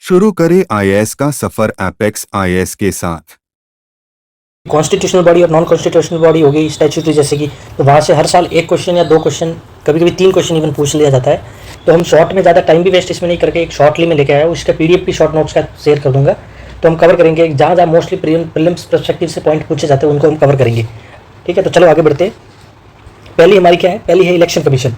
शुरू करें आईएएस का सफर एपेक्स आईएएस के साथ। कॉन्स्टिट्यूशनल बॉडी और नॉन कॉन्स्टिट्यूशनल बॉडी हो गई स्टैट्यूटरी जैसे कि, तो वहाँ से हर साल एक क्वेश्चन या दो क्वेश्चन, कभी कभी 3 क्वेश्चन इवन पूछ लिया जाता है। तो हम शॉर्ट में ज़्यादा टाइम भी वेस्ट इसमें नहीं करके एक शॉर्टली में लेके आया हूँ, उसका पीडीएफ भी शॉर्ट नोट्स का शेयर कर दूंगा। तो हम कवर करेंगे जहाँ जहाँ मोस्टली प्रीलिम्स पर्सपेक्टिव से पॉइंट पूछे जाते हैं उनको हम कवर करेंगे। ठीक है, तो चलो आगे बढ़ते हैं। पहली हमारी क्या है, पहली है इलेक्शन कमीशन।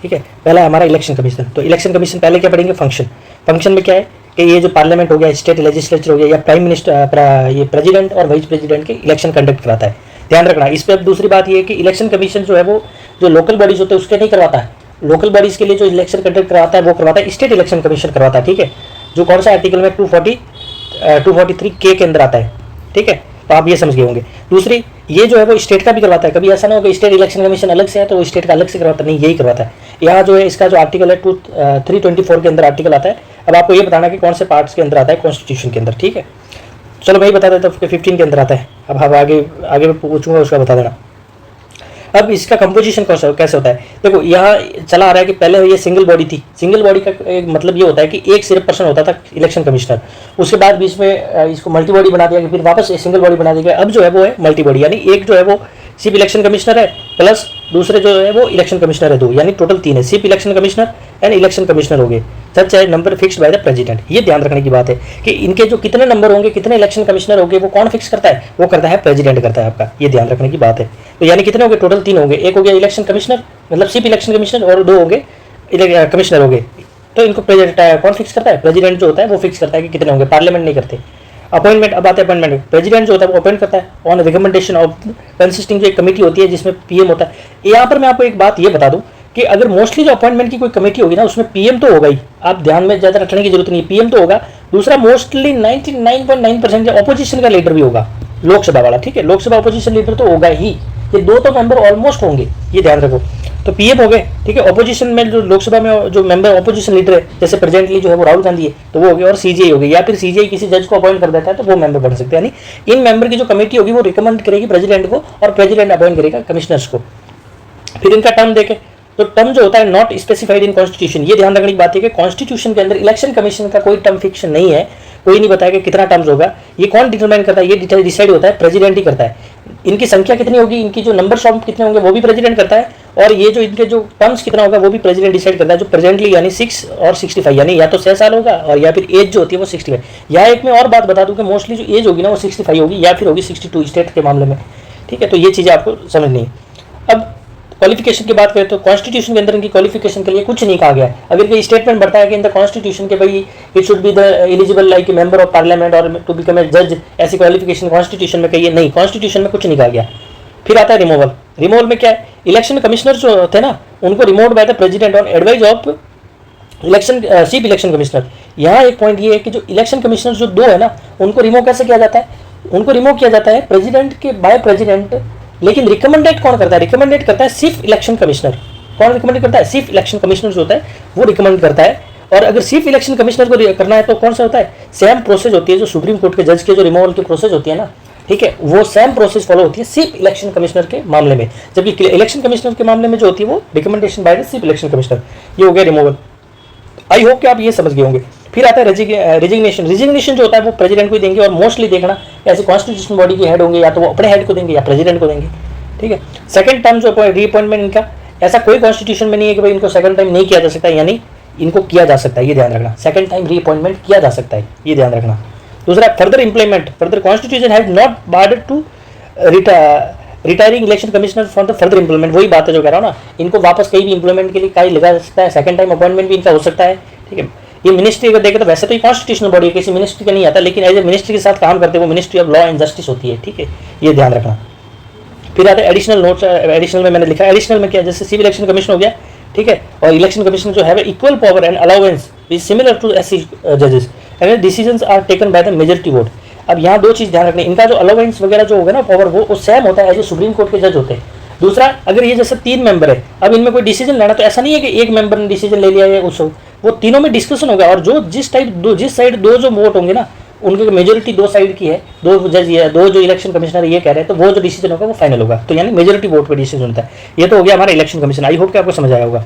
ठीक है, पहला है हमारा इलेक्शन कमीशन। तो इलेक्शन कमीशन पहले क्या पढ़ेंगे, फंक्शन। फंक्शन में क्या है कि ये जो पार्लियामेंट हो गया, स्टेट लेजिस्लेचर हो गया, या प्राइम मिनिस्टर, ये प्रेसिडेंट और वाइस प्रेसिडेंट के इलेक्शन कंडक्ट कराता है। ध्यान रखना इस पर। अब दूसरी बात ये है कि इलेक्शन कमीशन जो है वो जो लोकल बॉडीज होते हैं उसके नहीं करवाता है। लोकल बॉडीज के लिए जो इलेक्शन कंडक्ट करवाता है वो करवाता है स्टेट इलेक्शन कमीशन करवाता है। ठीक है, जो कौन सा आर्टिकल में 243 के अंदर आता है। ठीक है, तो आप ये समझ गए होंगे। दूसरी, ये जो है वो स्टेट का भी करवाता है। कभी ऐसा ना हो कि स्टेट इलेक्शन कमीशन अलग से है तो वो स्टेट का अलग से करवाता नहीं, यही करवाता है। यहाँ जो है इसका जो आर्टिकल है 324 के अंदर आर्टिकल आता है। अब आपको ये बताना कि कौन से पार्ट्स के अंदर आता है कॉन्स्टिट्यूशन के अंदर। ठीक है, चलो मैं ही बता देता हूँ, 15 के अंदर आता है। अब हम आगे मैं पूछूंगा उसका बता देना। अब इसका कंपोजिशन कैसे होता है, देखो यहाँ चला आ रहा है कि पहले ये सिंगल बॉडी थी। सिंगल बॉडी का एक मतलब ये होता है कि एक सिर्फ पर्सन होता था इलेक्शन कमिश्नर, उसके बाद बीच में इसको मल्टी बॉडी बना दिया गया, फिर वापस सिंगल बॉडी बना दिया गया। अब जो है वो है मल्टी बॉडी, यानी एक जो है वो सिर्फ इलेक्शन कमिश्नर है प्लस दूसरे जो है वो इलेक्शन कमिश्नर है 2, यानी टोटल 3 है। सिर्फ election commissioner and election commissioner हो गए। सच है number fixed by the president. ये ध्यान रखने की बात है कि इनके जो कितने नंबर होंगे, कितने इलेक्शन कमिश्नर होंगे, वो कौन फिक्स करता है, वो करता है प्रेसिडेंट करता है आपका। ये ध्यान रखने की बात है। तो यानी कितने होंगे, टोटल 3 होंगे। एक हो गया इलेक्शन कमिश्नर, मतलब सिर्फ इलेक्शन कमिश्नर, और 2 होंगे कमिश्नर होंगे। तो इनको कौन फिक्स करता है, प्रेसिडेंट जो होता है वो फिक्स करता है कि कितने होंगे, पार्लियामेंट नहीं करते। अपॉइंटमेंट, अब आते हैं अपॉइंटमेंट। प्रेसिडेंट जो होता है वो अपॉइंट करता है ऑन रिकमेंडेशन ऑफ कंसिस्टिंग, जो एक कमेटी होती है जिसमें पीएम होता है। यहाँ पर मैं आपको एक बात ये बता दूं कि अगर मोस्टली जो अपॉइंटमेंट की कोई कमेटी होगी ना उसमें पीएम तो होगा ही, आप ध्यान में ज़्यादा रखने की जरूरत नहीं, पीएम तो होगा। दूसरा, मोस्टली 99.9% ऑपोजिशन का लीडर भी होगा, लोकसभा वाला। ठीक है, लोकसभा ऑपोजिशन लीडर तो होगा ही, ये 2 तो मेंबर ऑलमोस्ट होंगे, ये ध्यान रखो। तो पीएम हो गए। ठीक है, ऑपोजिशन में जो लोकसभा में जो मेंबर ऑपोजिशन लीडर है, जैसे प्रेजेंटली जो है वो राहुल गांधी है, तो वो हो गए। और सीजीआई हो गई, या फिर सीजीआई किसी जज को अपॉइंट कर देता है तो वो मेंबर बन सकते हैं। यानी इन मेंबर की जो कमेटी होगी वो रिकमेंड करेगी प्रेसिडेंट को और प्रेसिडेंट अपॉइंट करेगा कमिश्नर्स को। फिर इनका टर्म देखे तो टर्म जो होता है नॉट स्पेसिफाइड इन कॉन्स्टिट्यूशन। ये ध्यान रखने की बात है कि कॉन्स्टिट्यूशन के अंदर इलेक्शन कमीशन का कोई टर्म फिक्शन नहीं है, कोई नहीं बताया कि कितना टर्म्स होगा। ये कौन डिटरमाइन करता है, ये डिसाइड होता है प्रेसिडेंट ही करता है। इनकी संख्या कितनी होगी, इनकी जो नंबर ऑफ कितने होंगे वो भी प्रेसिडेंट करता है, और ये जो इनके जो टर्म्स कितना होगा वो भी प्रेसिडेंट डिसाइड करता है। जो प्रेजेंटली यानी 6 और 65, यानी या तो 6 साल होगा और या फिर एज जो होती है वो 65। यहाँ एक मैं और बात बता दूं कि मोस्टली जो एज होगी ना वो 65 होगी या फिर होगी 62 स्टेट के मामले में। ठीक है, तो ये चीज़ें आपको समझनी है। अब क्वालिफिकेशन की बात करें तो कॉन्स्टिट्यूशन के अंदर इनकी क्वालिफिकेशन के लिए कुछ नहीं कहा गया है। अगर कोई स्टेटमेंट बढ़ता है कि इन द कॉन्स्टिट्यूशन के भाई it should be the eligible like member of parliament और टू बिकम ए जज, ऐसी क्वालिफिकेशन कॉन्स्टिट्यूशन में कहिए नहीं, कॉन्स्टिट्यूशन में कुछ नहीं कहा गया। फिर आता है रिमूवल। रिमूवल में क्या है, इलेक्शन कमिश्नर जो थे ना उनको remove by the president on advice of election chief election commissioner. यहाँ एक पॉइंट ये है कि जो इलेक्शन कमिश्नर जो 2 है ना उनको रिमूव कैसे किया जाता है, उनको रिमूव किया जाता है प्रेसिडेंट के बाय प्रेसिडेंट, लेकिन रिकमेंडेड कौन करता है, रिकमेंडेड करता है सिर्फ इलेक्शन कमिश्नर। कौन रिकमेंड करता है, सिर्फ इलेक्शन कमिश्नर जो होता है वो रिकमेंड करता है। और अगर सिर्फ इलेक्शन कमिश्नर को करना है तो कौन सा होता है, सेम प्रोसेस होती है जो सुप्रीम कोर्ट के जज के जो रिमूवल की प्रोसेस होती है ना, ठीक है, वो सेम प्रोसेस फॉलो होती है सिर्फ इलेक्शन कमिश्नर के मामले में, जबकि इलेक्शन कमिश्नर के मामले में जो होती है वो रिकमेंडेशन बाय सिर्फ इलेक्शन कमिश्नर। ये हो गया रिमूवल। आई होप कि आप ये समझ गए होंगे। फिर आता है रेजिग्नेशन। रेजिग्नेशन जो होता है वो प्रेसिडेंट को ही देंगे, और मोस्टली देखना ऐसे कॉन्स्टिट्यूशन बॉडी के हेड होंगे या तो वो अपने हेड को देंगे या प्रेसिडेंट को देंगे। ठीक है, सेकंड टर्म जो रीअपॉइंटमेंट इनका, ऐसा कोई कॉन्स्टिट्यूशन में नहीं है कि भाई इनको सेकंड टाइम नहीं किया जा सकता, यानी इनको किया जा सकता है, ये ध्यान रखना। सेकंड टाइम रीअपॉइंटमेंट किया जा सकता है, ये ध्यान रखना। दूसरा, further implement. Further constitution has not barred to retiring election commissioner for the further implement. वही बात है जो कह रहा हूँ ना, इनको वापस कहीं भी इंप्लीमेंट के लिए कहीं लगा सकता है, सेकंड टाइम अपॉइंटमेंट भी इनका हो सकता है। ठीक है, ये मिनिस्ट्री अगर देखें तो वैसे तो ये कॉन्स्टिट्यूशनल बॉडी है, किसी मिनिस्ट्री का नहीं आता, लेकिन एज ए मिनिस्ट्री के साथ काम करते हैं वो ministry of law and justice होती है। ठीक है, ये ध्यान रखना। फिर आते हैं एडिशनल नोट्स। एडिशनल में मैंने लिखा है, एडिशनल में क्या, जैसे सिविल इलेक्शन कमीशन हो गया, ठीक है, और इलेक्शन कमीशन जो है equal power and allowance is similar to SC जजेस and decisions are taken by the majority vote. अब यहाँ 2 चीज़ ध्यान रखनी, इनका जो अलाउंस वगैरह जो होगा ना पावर वो सेम होता है एज ए सुप्रीम कोर्ट के जज होते हैं। दूसरा, अगर ये जैसे 3 मेंबर है, अब इनमें कोई डिसीजन लेना तो ऐसा नहीं है कि एक मेंबर ने डिसीजन ले लिया है, उस वो तीनों में डिस्कशन होगा, और जो जिस साइड 2 जो वोट होंगे ना उनकी मेजोरिटी 2 साइड की है, 2 जज है, 2 जो इलेक्शन कमिश्नर ये कह रहे हैं, तो वो जो डिसीजन होगा वो फाइनल होगा। तो यानी मेजोरिटी वोट पे डिसीजन होता है। ये तो हो गया हमारा इलेक्शन कमीशन। आई होप कि आपको समझ आया होगा।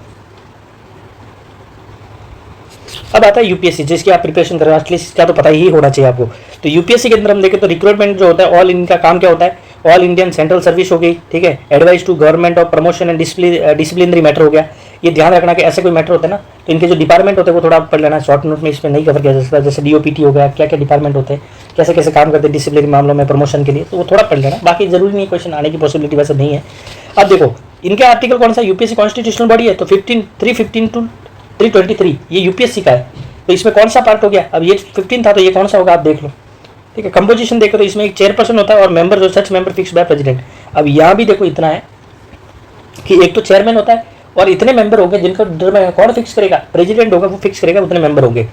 अब आता है यूपीएससी, जिसकी आप प्रिपरेशन कर रहे हो, एटलीस्ट इसका तो पता ही होना चाहिए आपको। तो यूपीएससी के अंदर हम देखें तो रिक्रूटमेंट जो होता है, ऑल इनका काम क्या होता है, ऑल इंडियन सेंट्रल सर्विस हो गई, ठीक है, advice to government of promotion and disciplinary matter हो गया। ये ध्यान रखना कि ऐसे कोई मैटर होते हैं ना, तो इनके जो डिपार्टमेंट होते हैं वो थोड़ा पढ़ लेना, शॉर्ट नोट में इसमें नहीं कवर किया जा सकता। जैसे डीओपीटी हो गया, क्या क्या डिपार्टमेंट होते हैं, कैसे कैसे काम करते हैं डिसिप्लिनरी मामलों में, प्रमोशन के लिए, तो वो थोड़ा पढ़ लेना। बाकी जरूरी नहीं, क्वेश्चन आने की पॉसिबिलिटी वैसे नहीं है। अब देखो इनका आर्टिकल कौन सा, यूपीएससी कॉन्स्टिट्यूशनल बॉडी है, तो 315 टू 323 ये यूपीएससी का है। तो इसमें कौन सा पार्ट हो गया, अब ये 15 था तो ये कौन सा होगा आप देख लो, ठीक है। कंपोजिशन देखो तो इसमें एक चेयरपर्सन होता है और मेंबर जो सच मेंबर फिक्स बाय प्रेसिडेंट। अब यहाँ भी देखो इतना है कि एक तो चेयरमैन होता है और इतने मेंबर होंगे जिनका कौन फिक्स करेगा, प्रेसिडेंट होगा वो फिक्स करेगा, उतने मेंबर होंगे।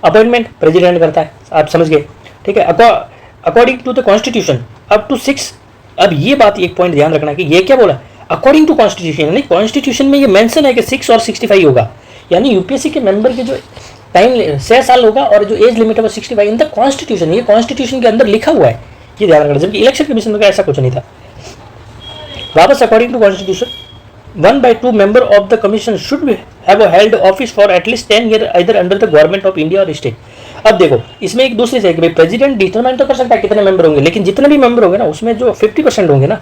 अपॉइंटमेंट प्रेसिडेंट करता है, आप समझ गए, ठीक है। According to the constitution up to 6। अब ये बात एक पॉइंट ध्यान रखना कि ये क्या बोला, अकॉर्डिंग टू कॉन्स्टिट्यूशन, यानी कॉन्स्टिट्यूशन में ये मेंशन है कि 6 और 65 होगा, यानी यूपीएससी के मेंबर के जो टाइम 6 साल होगा और जो एज लिमिट है वो 65 इन द कॉन्स्टिट्यूशन, ये कॉन्स्टिट्यूशन के अंदर लिखा हुआ है, ये ध्यान रखना। जबकि इलेक्शन कमीशन में ऐसा कुछ नहीं था। वापस according to constitution 1/2 member of the commission should have held office for at least 10 years either under the government of India or state। अब देखो इसमें एक दूसरे से कि भाई प्रेसिडेंट डिटरमाइन तो कर सकता है कितने मेंबर होंगे, लेकिन जितने भी मेंबर होंगे ना उसमें जो 50% होंगे ना,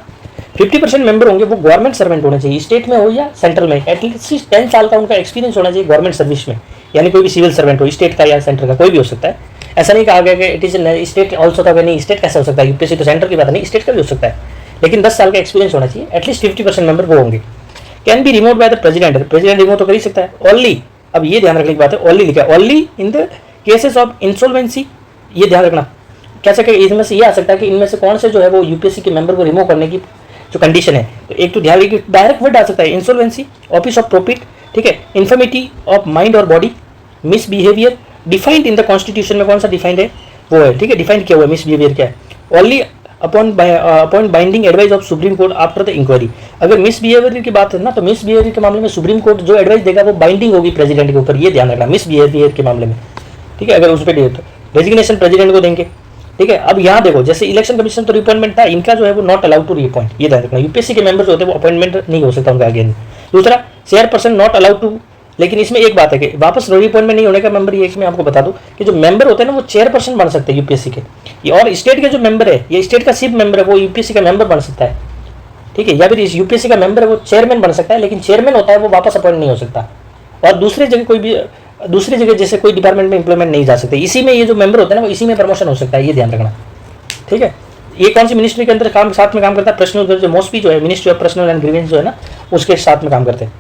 50% मेंबर होंगे वो गवर्नमेंट सर्वेंट होने चाहिए, स्टेट में हो या सेंट्रल में, एटलीस्ट 10 साल का उनका एक्सपीरियंस होना चाहिए गवर्नमेंट सर्विस में, यानी कोई भी सिविल सर्वेंट हो, स्टेट का या सेंटर का, कोई भी हो सकता है। ऐसा नहीं कहा गया कि इट इज स्टेट ऑल्सो था, नहीं स्टेट कैसे हो सकता है, यूपीएससी तो सेंटर की बात नहीं, स्टेट का भी हो सकता है, लेकिन 10 साल का एक्सपीरियंस होना चाहिए, एटलीस्ट 50% मेंबर वो होंगे। Can be remove by the president, president remove तो कर ही सकता है। ओनली, अब ये ध्यान रखने की बात है, ओनली लिखा है, only in the cases of insolvency, ये ध्यान रखना। कैसे कि इसमें से ये आ सकता है कि इनमें से कौन से जो है वो यूपीएससी के मेंबर को रिमूव करने की जो कंडीशन है, तो एक तो ध्यान रखिए डायरेक्ट वर्ड आ सकता है, इंसॉल्वेंसी, ऑफिस ऑफ प्रॉफिट, ठीक है, इन्फर्मिटी ऑफ माइंड और body, misbehaviour, defined in the constitution में कौन सा डिफाइंड है वो है, ठीक है, डिफाइंड किया हुआ है मिसबिहेवियर क्या है। Only upon binding advice of supreme court after the inquiry, अगर मिसबिहेवियर की बात है ना तो मिसबिहेवियर के मामले में सुप्रीम कोर्ट जो एडवाइस देगा वो बाइंडिंग होगी प्रेसिडेंट के ऊपर, ये ध्यान रखना मिसबिहेवियर के मामले में, ठीक है। अगर उस पर रेजिग्नेशन प्रेसिडेंट को देंगे, ठीक है। अब यहाँ देखो जैसे इलेक्शन कमीशन तो रिअपॉइंटमेंट था, इनका जो है वो नॉट अलाउड टू रिअपॉइंट, ये ध्यान रखना। यूपीएससी के मेंबर जो होते हैं वो अपॉइंटमेंट नहीं हो सकता उनका अगेन। दूसरा चेयरपर्सन नॉट अलाउड टू, लेकिन इसमें एक बात है कि वापस रिअपॉइंटमेंट नहीं होने का मेंबर ये मैं आपको बता दूं कि जो मेंबर होते हैं ना वो चेयरपर्सन बन सकते हैं यूपीएससी के, ये और स्टेट के जो मेंबर है, ये स्टेट का चीफ मेंबर है वो यूपीएससी का मेंबर बन सकता है, ठीक है, या फिर यूपीएससी का मेंबर है वो चेयरमैन बन सकता है, लेकिन चेयरमैन होता है वो वापस अपॉइंट नहीं हो सकता, और दूसरी जगह जैसे कोई डिपार्टमेंट में इंप्लॉयमेंट नहीं जा सकते। इसी में ये जो मेंबर होता है ना वो इसी में प्रमोशन हो सकता है, ये ध्यान रखना, ठीक है। ये कौन सी मिनिस्ट्री के अंदर काम साथ में काम करता है, पर्सनल जो मोस्टली जो है ministry of personnel and grievance जो है ना उसके साथ में काम करते हैं।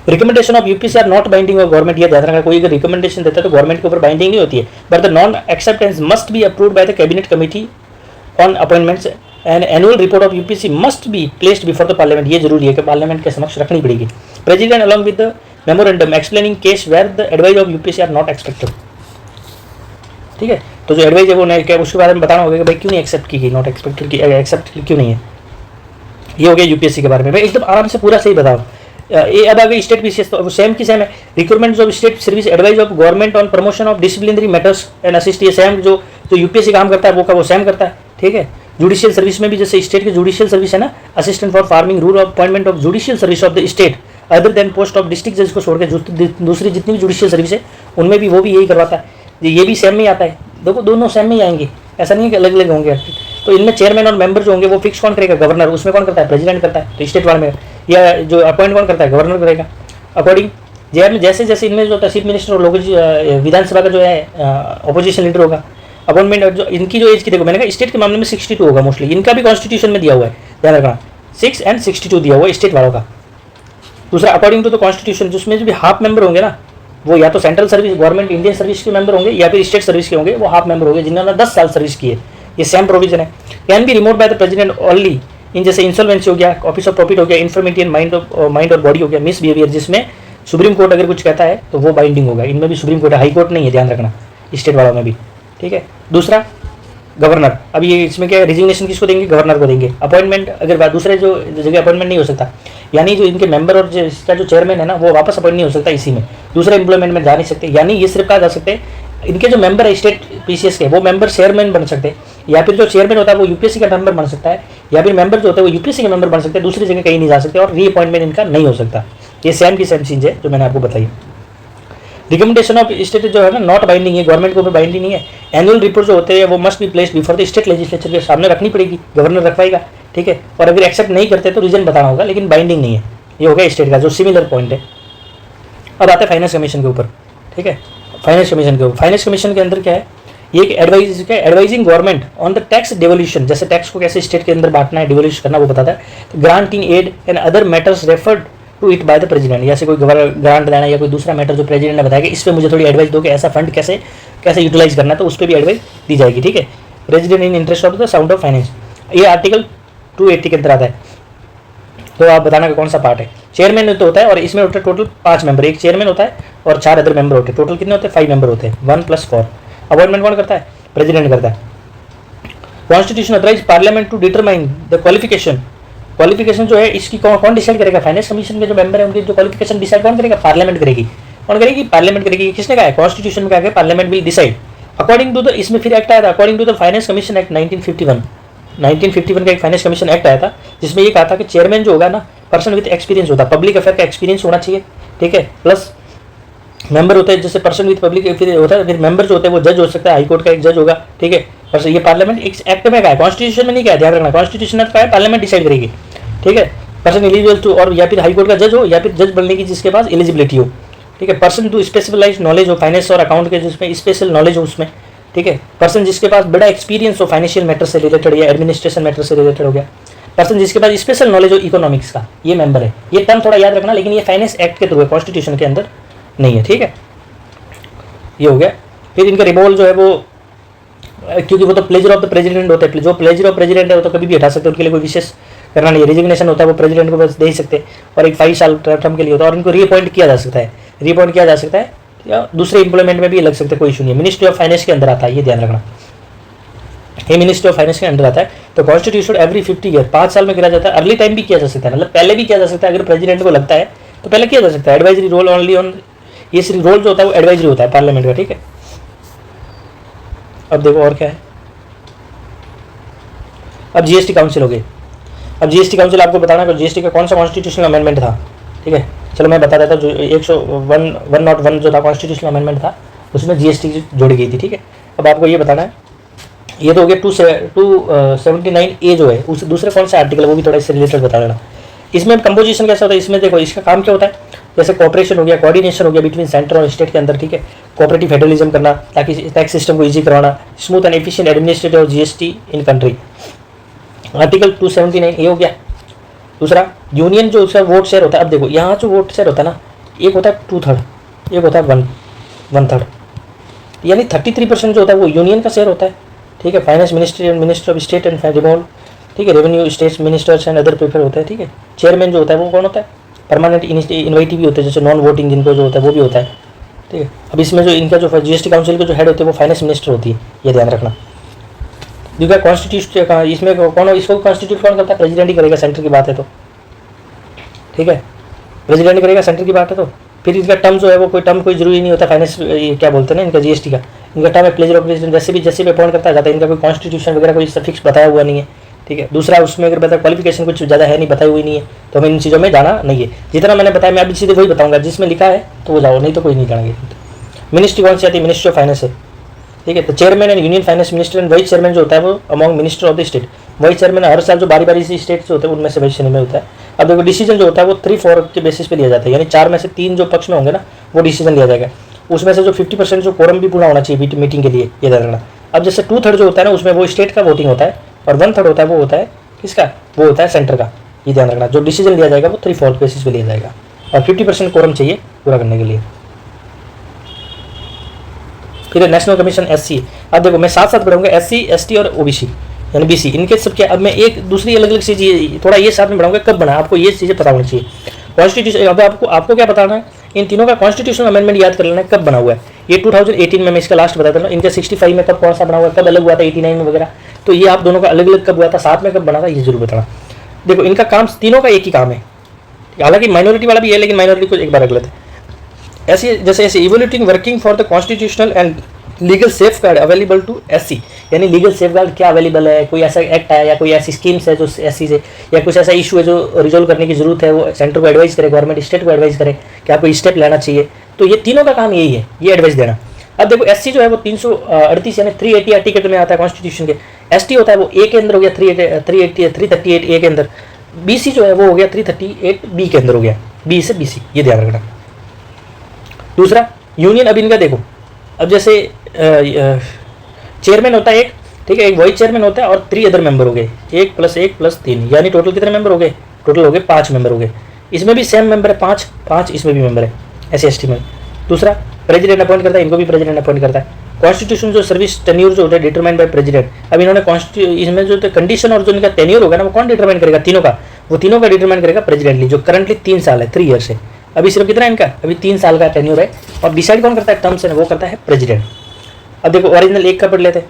Recommendation of UPSC are not binding of government, ये ध्यान रखना, कोई अगर रिकमेंडेशन देता है तो गवर्नमेंट के ऊपर बाइंडिंग नहीं होती है, but the non acceptance must be approved by the cabinet committee on appointments and annual report of UPSC must be placed before the parliament, ये जरूरी है कि पार्लियामेंट के समक्ष रखनी पड़ेगी। President along with the memorandum explaining case where the advice of UPSC are not expected, ठीक है। तो जो एडवाइस है वो नहीं, क्या उसके बारे में बताना होगा कि भाई क्यों नहीं एक्सेप्ट की गई, नॉट एक्सपेक्टेड की, एक्सेप्ट क्यों नहीं है, ये हो गया यूपीएससी के बारे में। भाई एकदम आराम से पूरा सही बताओ। ये अब आ गई स्टेट पीसीएस, तो सेम की सेम है, recruitment of state service, advice of government on promotion of disciplinary matters and assist, ये सेम जो यूपीएससी काम करता है वो सेम करता है, ठीक है। जुडिशियल सर्विस में भी जैसे स्टेट की जुडिशियल सर्विस है ना, assistant for farming, rule of appointment of judicial service of the state other than post of district जज को छोड़ के दूसरी जितनी भी जुडिशियल सर्विस है उनमें भी वो भी यही करवाता है, ये भी सेम में ही आता है। देखो दोनों सेम में ही आएंगे, ऐसा नहीं है कि अलग अलग होंगे। तो इनमें चेयरमैन और मेंबर जो होंगे वो फिक्स कौन करेगा, गवर्नर, उसमें कौन करता है, प्रेसिडेंट करता है, तो स्टेट वाले में, या जो अपॉइंट कौन करता है, गवर्नर करेगा। अकॉर्डिंग जैसे जैसे इनमें जो चीफ मिनिस्टर और लोग विधानसभा का जो है अपोजिशन लीडर होगा, अपॉइंटमेंट जो इनकी जो एज की देखो मैंने कहा स्टेट के मामले में 62 होगा मोस्टली, इनका भी कॉन्स्टिट्यूशन में दिया हुआ है, ध्यान रखना 6 and 62 दिया हुआ है स्टेट वालों का। दूसरा अकॉर्डिंग टू द कॉन्स्टिट्यूशन जिसमें जो भी हाफ मेंबर होंगे ना वो या तो central service government Indian service के मेंबर होंगे या फिर स्टेट सर्विस के होंगे, वो हाफ मेंबर होंगे जिन्होंने 10 साल सर्विस की है, ये सेम प्रोविजन है। Can be remove by the president only in जैसे इंसॉल्वेंसी हो गया, ऑफिस ऑफ प्रॉफिट हो गया, इन्फॉर्मिटी एंड माइंड और बॉडी हो गया, मिसबिहेवियर जिसमें सुप्रीम कोर्ट अगर कुछ कहता है तो वो बाइंडिंग होगा, इनमें भी सुप्रीम कोर्ट है, हाई कोर्ट नहीं है, ध्यान रखना स्टेट वालों में भी, ठीक है। दूसरा गवर्नर, अब ये इसमें क्या रिजिग्नेशन किसको देंगे, गवर्नर को देंगे। अपॉइंटमेंट अगर दूसरे जो जगह अपॉइंटमेंट नहीं हो सकता, यानी जो इनके मेंबर और इसका जो चेयरमैन है ना वो वापस अपॉइंट नहीं हो सकता इसी में, दूसरे एम्प्लॉयमेंट में जा नहीं सकते, यानी ये सिर्फ कहा जा सकते हैं इनके जो मेंबर है स्टेट पीसीएस के वो मेंबर चेयरमैन बन सकते हैं, या फिर जो चेयरमैन होता है वो यूपीएससी का मेंबर बन सकता है, या फिर मेंबर जो होता है वो यूपीएससी के मेंबर बन सकते हैं, दूसरी जगह कहीं नहीं जा सकते और रीअपॉइंटमेंट इनका नहीं हो सकता। ये सेम की सेम चीज़ है जो मैंने आपको बताई। रिकमेंडेशन ऑफ स्टेट जो है ना नॉट बाइंडिंग है, गवर्नमेंट के ऊपर बाइंडिंग नहीं है। एनुअल रिपोर्ट जो होते हैं वो must be placed before the state legislature के सामने रखनी पड़ेगी, गवर्नर रखवाएगा, ठीक है। और अगर एक्सेप्ट नहीं करते तो रीजन बताना होगा, लेकिन बाइंडिंग नहीं है। ये हो गया स्टेट का जो सिमिलर पॉइंट है। अब आते हैं फाइनेंस कमीशन के ऊपर, ठीक है। फाइनेंस कमीशन के ऊपर, फाइनेंस कमीशन के अंदर क्या है, ये एक advising government on the tax devolution, जैसे टैक्स को कैसे स्टेट के अंदर बांटना है, डिवोल्यूशन करना, वो बताता है। Granting aid and other matters referred to it by the president, जैसे कोई ग्रांट देना या कोई दूसरा मैटर जो प्रेसिडेंट ने बताया कि इस पर मुझे थोड़ी एडवाइस दो कि ऐसा फंड कैसे कैसे यूटिलाइज करना है, तो उस पर भी एडवाइस दी जाएगी, ठीक है। President in interest of the sound of finance, ये आर्टिकल 280 के अंदर आता है। तो आप बताना कि कौन सा पार्ट है। चेयरमैन तो होता है और इसमें होता है टोटल 5 मेंबर, एक चेयरमैन होता है और 4 अदर मेंबर होते हैं। टोटल कितने होते हैं? 5 मेंबर होते हैं, 1 + 4। अपॉइंटमेंट कौन करता है? प्रेसिडेंट करता है। Constitution authorise parliament to determine the qualification जो है इसकी कौन डिसाइड करेगा? फाइनेंस कमीशन के जो मेंबर है उनकी जो क्वालिफिकेशन डिसाइड कौन करेगा? पार्लियामेंट करेगी। कौन करेगी? पार्लियामेंट करेगी। किसने कहा है? कॉन्स्टिट्यूशन में कहा है parliament will decide according to the, इसमें फिर एक्ट आया था according to the finance commission act 1951 का एक फाइनेंस कमीशन एक्ट आया था, जिसमें ये कहा था कि चेयरमैन जो होगा ना पर्सन विद एक्सपीरियंस होता है, पब्लिक अफेयर का एक्सपीरियंस होना चाहिए, ठीक है। प्लस मेंबर होते हैं जैसे पर्सन विद पब्लिक एक्सपीरियंस होता है, फिर मेंबर जो होते हैं वो जज हो सकता है, हाईकोर्ट का एक जज होगा, ठीक है। और ये पार्लियामेंट एक्ट में कहा है, कॉन्स्टिट्यूशन में नहीं कहा है, ध्यान रखना। कॉन्स्टिट्यूशन में कहा है पार्लियामेंट डिसाइड करेगी, ठीक है। पर्सन एलिजिबल टू, और या फिर हाईकोर्ट का जज हो या फिर जज बनने की जिसके पास एलिजिबिलिटी हो, ठीक है। पर्सन टू स्पेशलाइज नॉलेज हो फाइनेंस और अकाउंट के, जिसमें स्पेशल नॉलेज हो उसमें, ठीक है। पर्सन जिसके पास बड़ा एक्सपीरियंस हो फाइनेंशियल मैटर से रिलेटेड या एडमिनिस्ट्रेशन मैटर से रिलेटेड हो गया। पर्सन जिसके पास स्पेशल नॉलेज हो इकोनॉमिक्स का, ये मेंबर है। ये टर्म थोड़ा याद रखना, लेकिन ये फाइनेंस एक्ट के थ्रू है, कॉन्स्टिट्यूशन के अंदर नहीं है, ठीक है। ये हो गया। फिर इनका रिमूवल जो है वो, क्योंकि वो तो प्लेजर ऑफ द प्रेसिडेंट होते हैं, जो प्लेजर ऑफ प्रेसिडेंट है वो तो कभी भी हटा सकते हैं, उनके लिए कोई विशेष करना नहीं है। रिजिग्नेशन होता है वो प्रेसिडेंट को बस दे ही सकते हैं, और एक 5 साल टर्म के लिए होता है, और इनको रीअपॉइंट किया जा सकता है, या दूसरे एम्प्लॉयमेंट में भी लग सकते हैं, कोई इशू नहीं है। मिनिस्ट्री ऑफ फाइनेंस के अंदर आता है, ये ध्यान रखना, ये मिनिस्ट्री ऑफ फाइनेंस के अंदर आता है। तो कॉन्स्टिट्यूशन एवरी 50 ईयर 5 साल में किया जाता है। अर्ली टाइम भी किया जा सकता है, मतलब पहले भी किया जा सकता है, अगर प्रेसिडेंट को लगता है तो पहले किया जा सकता है। एडवाइजरी रोल ओनली ऑन, ये रोल जो होता है वो एडवाइजरी होता है पार्लियामेंट का, ठीक है। अब देखो और क्या है। अब जीएसटी काउंसिल हो गई। अब जीएसटी काउंसिल आपको बताना कि जीएसटी का कौन सा कॉन्स्टिट्यूशनल अमेंडमेंट था, ठीक है। चलो मैं बता देता हूँ, जो 101 जो था कॉन्स्टिट्यूशनल अमेंडमेंट था, उसमें जीएसटी जोड़ी गई थी, ठीक है। अब आपको ये बताना है, ये तो हो गया 279A जो है, उस दूसरे कौन सा आर्टिकल है वो भी थोड़ा इससे रिलेटेड बता देना। इसमें कंपोजिशन कैसा होता है? इसमें देखो इसका काम क्या होता है, जैसे कोऑपरेशन हो गया, कोऑर्डिनेशन हो गया बिटवीन सेंटर और स्टेट के अंदर, ठीक है। कोऑपरेटिव फेडरलिज्म करना ताकि टैक्स सिस्टम को ईजी करवाना, स्मूथ एंड एफिशिएंट एडमिनिस्ट्रेटिव और GST in country. Article 279A हो गया। दूसरा, यूनियन जो उसका वोट शेयर होता है। अब देखो यहाँ जो वोट शेयर होता है ना, एक होता है 2/3, एक होता है 1/3, यानी 33% जो होता है वो यूनियन का शेयर होता है, ठीक है। Finance ministry and minister of state and removal, ठीक है। Revenue state ministers and other prefer होता है, ठीक है। चेयरमैन जो होता है वो कौन होता है? परमानेंट इन्वाइटी भी होते हैं, जैसे नॉन वोटिंग जिनको जो होता है वो भी होता है, ठीक है। अब इसमें जो इनका जो जीएसटी काउंसिल के जो हेड होते हैं वो फाइनेंस मिनिस्टर होती है, ये ध्यान रखना। क्योंकि कॉन्स्टिट्यूशन इसमें कौन, इसको कॉन्स्टिट्यूट कौन करता है? प्रेसिडेंट ही करेगा, सेंटर की बात है तो, ठीक है। प्रेसिडेंट ही करेगा, सेंटर की बात है तो। फिर इसका टर्म जो है वो कोई जरूरी नहीं होता। फाइनेंस ये क्या बोलते हैं ना इनका जीएसटी का, इनका टर्म है प्लेजर ऑफ प्रेसिडेंट, जैसे भी अपॉइंट करता जाता है। इनका कोई कॉन्स्टिट्यूशन वगैरह कोई फिक्स बताया हुआ नहीं है, ठीक है। दूसरा, उसमें अगर बताया क्वालिफिकेशन कुछ ज़्यादा है नहीं, बताई हुई नहीं है, तो हमें इन चीज़ों में जाना नहीं है। जितना मैंने बताया मैं अभी सीधे वही बताऊंगा, जिसमें लिखा है तो वो जाओ, नहीं तो कोई नहीं जाएंगे। मिनिस्ट्री कौन सी आती है? मिनिस्ट्री ऑफ फाइनेंस है, ठीक है। तो chairman and union finance minister and vice chairman जो होता है वो among minister of the state. Vice chairman हर साल जो बारी से स्टेट होते हैं उनमें से वाइस चेयरमैन होता है। अब देखो डिसीजन जो होता है वो 3/4 के बेसिस पे लिया जाता है, यानी 4 में से 3 जो पक्ष में होंगे ना वो डिसीजन लिया जाएगा। उसमें से जो 50% जो कोरम भी पूरा होना चाहिए मीटिंग के लिए, ये ध्यान रखना। अब जैसे 2/3 जो होता है ना उसमें वो स्टेट का वोटिंग होता है, और 1/3 होता है वो होता है किसका? वो होता है सेंटर का, ये ध्यान रखना। जो डिसीजन लिया जाएगा वो 3/4 बेसिस पे लिया जाएगा, और 50% कोरम चाहिए पूरा करने के लिए। फिर नेशनल कमीशन एससी। अब देखो मैं साथ साथ पढ़ाऊंगा एससी, एसटी और ओबीसी यानी बीसी, इनके सब क्या। अब मैं एक दूसरी अलग अलग चीज़ थोड़ा ये साथ में पढ़ाऊंगा, कब बना आपको ये चीज़ें पता होनी चाहिए। कॉन्स्टिट्यूशन, अब आपको क्या बताना है? इन तीनों का कॉन्स्टिट्यूशनल अमेंडमेंट याद कर लेना है, कब बना हुआ है। ये 2018 में मैं इसका लास्ट बताता हूँ। इनका 65 में कब कौन सा बना हुआ है, कब अलग हुआ था 89 में वगैरह, तो ये आप दोनों का अलग अलग कब हुआ था, साथ में कब बना था, ये जरूर बताना। देखो इनका काम तीनों का एक ही काम है, हालांकि माइनॉरिटी वाला भी है, लेकिन माइनॉरिटी को एक बार रख लेते हैं। ऐसे जैसे evaluating working for the constitutional and legal safeguard available to SC, यानी लीगल सेफ गार्ड क्या अवेलेबल है, कोई ऐसा एक्ट है या कोई ऐसी स्कीम्स है जो एससी से, या कुछ ऐसा इशू है जो रिजोल्व करने की जरूरत है, वो सेंटर को एडवाइस करे, गवर्नमेंट स्टेट को एडवाइस करे कि आपको स्टेप लेना चाहिए, तो ये तीनों का काम यही है, ये एडवाइस देना। अब देखो एससी जो है वो 338 यानी 380 आर्टिकल में आता है कॉन्स्टिट्यूशन के। एसटी होता है वो ए के अंदर हो गया 338 ए के अंदर। बीसी जो है वो हो गया 338 बी के अंदर हो गया, बी से बीसी, ये ध्यान रखना। दूसरा यूनियन, अब इनका देखो, अब जैसे चेयरमैन होता है एक, ठीक है, एक वाइस चेयरमैन होता है और 3 अदर मेंबर हो गए, 1 + 1 + 3 यानी टोटल कितने मेंबर हो गए? टोटल हो गए 5 मेंबर हो गए। इसमें भी सेम मेंबर है 5 इसमें भी मेंबर है SC/ST में। दूसरा प्रेसिडेंट अपॉइंट करता है, इनको भी प्रेसिडेंट अपॉइंट करता है। कॉन्स्टिट्यूशन जो सर्विस टेन्योर जो होता है डिटरमाइंड बाय प्रेसिडेंट। अब इन्होंने इसमें जो कंडीशन और जो इनका टेन्योर होगा ना वो कौन डिटरमाइन करेगा? तीनों का, वो तीनों का डिटरमाइन करेगा प्रेसिडेंटली, जो करंटली 3 साल है, 3 ईयर्स है। अभी सिर्फ कितना इनका? अभी 3 साल का टेन्योर है और डिसाइड कौन करता है टर्म्स है? वो करता है प्रेसिडेंट। अब देखो ओरिजिनल एक का पढ़ लेते हैं।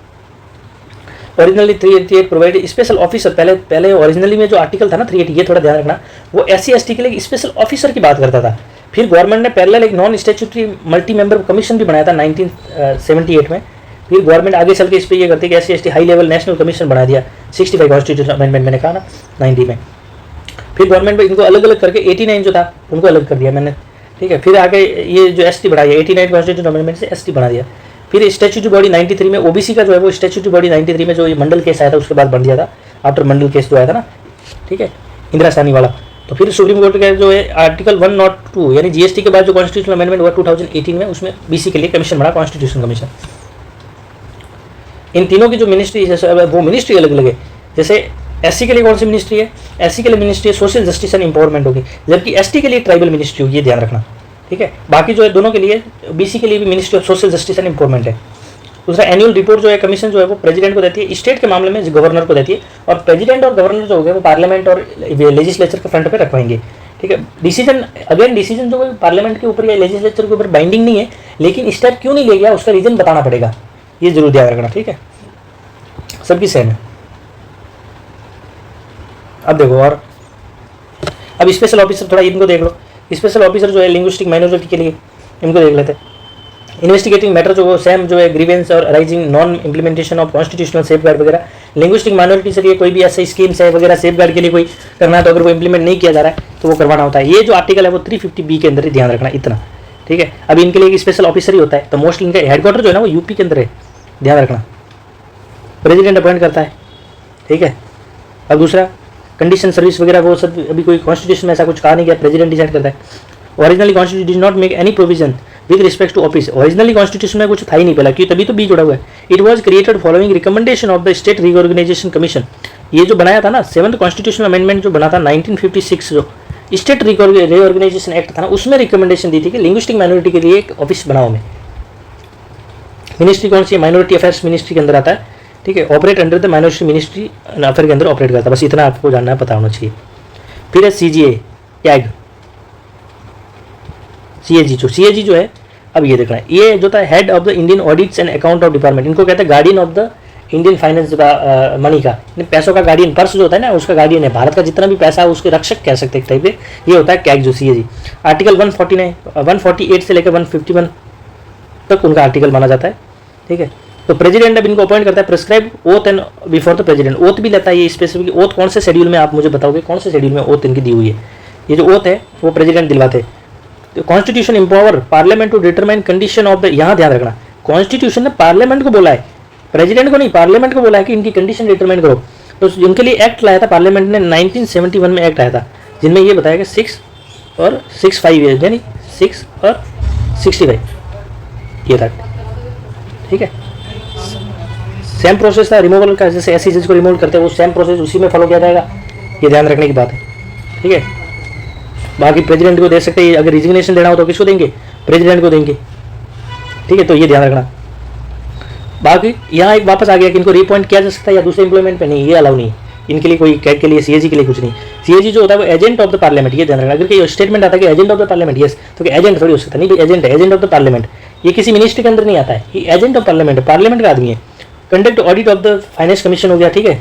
ओरिजिनली 388 प्रोवाइड स्पेशल ऑफिसर, पहले ओरिजिनली में जो आर्टिकल था ना 380, ये थोड़ा ध्यान रखना, वो SC/ST के लिए स्पेशल ऑफिसर की बात करता था। फिर गवर्नमेंट ने पैरेलल एक non statutory multi member commission भी बनाया था 1978 में। फिर गवर्नमेंट आगे चल के इस पर ये करती है कि SC/ST high level national commission बना दिया 65 कॉन्स्टिट्यूशन अमेंडमेंट मैंने कहा ना 90 में। फिर गवर्नमेंट इनको अलग अलग करके 89 जो था उनको अलग कर दिया मैंने, ठीक है। फिर आगे ये जो ST बढ़ा दिया 89 कॉन्स्टिट्यूशन अमेंडमेंट से ST बना दिया। फिर स्टैट्यूटरी बॉडी 93 में OBC का जो है वो स्टैट्यूटरी बॉडी 93 में जो ये मंडल केस आया था उसके बाद बन दिया था, आफ्टर मंडल केस जो आया था ना, ठीक है, इंदिरा साहनी वाला। तो फिर सुप्रीम कोर्ट का जो है आर्टिकल 102 यानी GST के बाद जो कॉन्स्टिट्यूशनल अमेंडमेंट हुआ 2018 में, उसमें BC के लिए कमीशन बना, कॉन्स्टिट्यूशन कमीशन। इन तीनों की जो मिनिस्ट्री है वो मिनिस्ट्री अलग अलग है। जैसे SC के लिए कौन सी मिनिस्ट्री है? SC के लिए मिनिस्ट्री है सोशल जस्टिस एंड एम्पावरमेंट होगी, जबकि ST के लिए ट्राइबल मिनिस्ट्री होगी, ये ध्यान रखना, ठीक है। बाकी जो है दोनों के लिए BC के लिए भी ministry of social justice and empowerment है। दूसरा एनुअल रिपोर्ट जो है कमीशन जो है वो प्रेसिडेंट को देती है, स्टेट के मामले में गवर्नर को देती है, और प्रेसिडेंट और गवर्नर जो हो गए वो पार्लियामेंट और लेजिस्लेचर के फ्रंट पे रखवाएंगे, ठीक है। डिसीजन डिसीजन जो है पार्लियामेंट के ऊपर या लेजिस्लेचर के ऊपर बाइंडिंग नहीं है, लेकिन स्टेप क्यों नहीं ले गया उसका रीजन बताना पड़ेगा, ये जरूर ध्यान रखना, ठीक है। सबकी सेम है। अब देखो, और अब स्पेशल ऑफिसर थोड़ा इनको देख लो। स्पेशल ऑफिसर जो है लिंग्विस्टिक माइनॉरिटी के लिए, इनको देख लेते हैं। इन्वेस्टिगेटिंग मैटर जो वो सेम जो है ग्रीवेंस और rising non implementation of constitutional safeguard वगैरह, लिंग्विस्टिक माइनॉरिटी से लिए कोई भी ऐसे स्कीम्स है वगैरह सेफगार्ड के लिए कोई करना है तो अगर वो इंप्लीमेंट नहीं किया जा रहा है तो वो करवाना होता है। ये जो आर्टिकल है वो 350B के अंदर ही ध्यान रखना इतना, ठीक है। अब इनके लिए एक स्पेशल ऑफिसर ही होता है, तो मोस्टली इनका हेडक्वार्टर जो है ना वो यूपी के अंदर है, ध्यान रखना। प्रेसिडेंट अपॉइंट करता है, ठीक है। अब दूसरा कंडीशन सर्विस वगैरह वो सब अभी कोई कॉन्स्टिट्यूशन में ऐसा कुछ कहा नहीं गया, प्रेसिडेंट डिसाइड करता है। Originally constitution did not make any provision with respect to office, originally constitution में कुछ था ही नहीं पहला, क्यों? तभी तो बी जुड़ा हुआ है। It was created following recommendation of the state reorganisation commission, ये जो बनाया था ना 7th कॉन्स्टिट्यूशनल अमेंडमेंट जो बना था 1956, जो स्टेट रीऑर्गेनाइजेशन एक्ट था ना, उसमें रिकमेंडेशन दी थी कि लिंग्विस्टिक माइनॉरिटी के लिए एक ऑफिस बनाओ में। मिनिस्ट्री कौन सी? माइनॉरिटी अफेयर्स मिनिस्ट्री के अंदर आता है, ठीक है। Operate under the minority ministry affair के अंदर ऑपरेट करता है, बस इतना आपको जानना है, पता होना चाहिए। फिर है CGA टैग, CAG जो है, अब ये देखना है, ये जो था head of the Indian audits and account of department, इनको कहते हैं guardian of the Indian finance का मनी का, पैसों का गार्डियन, पर्स जो होता है ना उसका गार्डियन है, भारत का जितना भी पैसा है उसके रक्षक कह सकते हैं टाइप के, ये होता है कैग जो CAG। आर्टिकल 148 से लेकर 151 तक उनका आर्टिकल माना जाता है, ठीक है। तो प्रेसिडेंट अब इनको अपॉइंट करता है, prescribe oath and before the president, oath भी लेता है ये स्पेसिफिक। ओथ कौन से शेड्यूल में आप मुझे बताओगे, कौन से शेड्यूल में ओथ इनकी दी हुई है? ये जो ओथ है वो प्रेसिडेंट दिलवाते हैं। Constitution empower parliament to determine condition of the, यहाँ ध्यान रखना कॉन्स्टिट्यूशन ने पार्लियामेंट को बोला है, प्रेसिडेंट को नहीं, पार्लियामेंट को बोला है कि इनकी कंडीशन डिटरमाइन करो। तो इनके लिए एक्ट लाया था पार्लियामेंट ने 1971 में एक्ट आया था, जिनमें ये बताया कि 6 और 65 यानी 6 और 65 ये था, ठीक है। सेम प्रोसेस था रिमूवल का, जैसे SC को रिमूव करते हैं वो सेम प्रोसेस उसी में फॉलो किया जाएगा, ये ध्यान रखने की बात है, ठीक है। बाकी प्रेसिडेंट को दे सकते हैं, अगर रिजिग्नेशन देना हो तो किसको देंगे? प्रेसिडेंट को देंगे, ठीक है। तो ये ध्यान रखना। बाकी यहाँ एक वापस आ गया कि इनको रिअपॉइंट किया जा सकता है या दूसरे एम्प्लॉयमेंट पे नहीं, ये अलाउ नहीं इनके लिए, कोई कैग के लिए CAG के लिए कुछ नहीं। CAG जो होता है वो एजेंट ऑफ द पार्लियामेंट, ये ध्यान रखना। अगर कोई स्टेटमेंट आता है कि agent of the parliament, yes, तो एजेंट थोड़ी हो सकता नहीं, एजेंट है, एजेंट ऑफ द पार्लियामेंट, ये किसी मिनिस्ट्री के अंदर नहीं आता है, ये एजेंट ऑफ पार्लियामेंट, पार्लियामेंट का आदमी है। Conduct audit of the finance commission हो गया, ठीक है,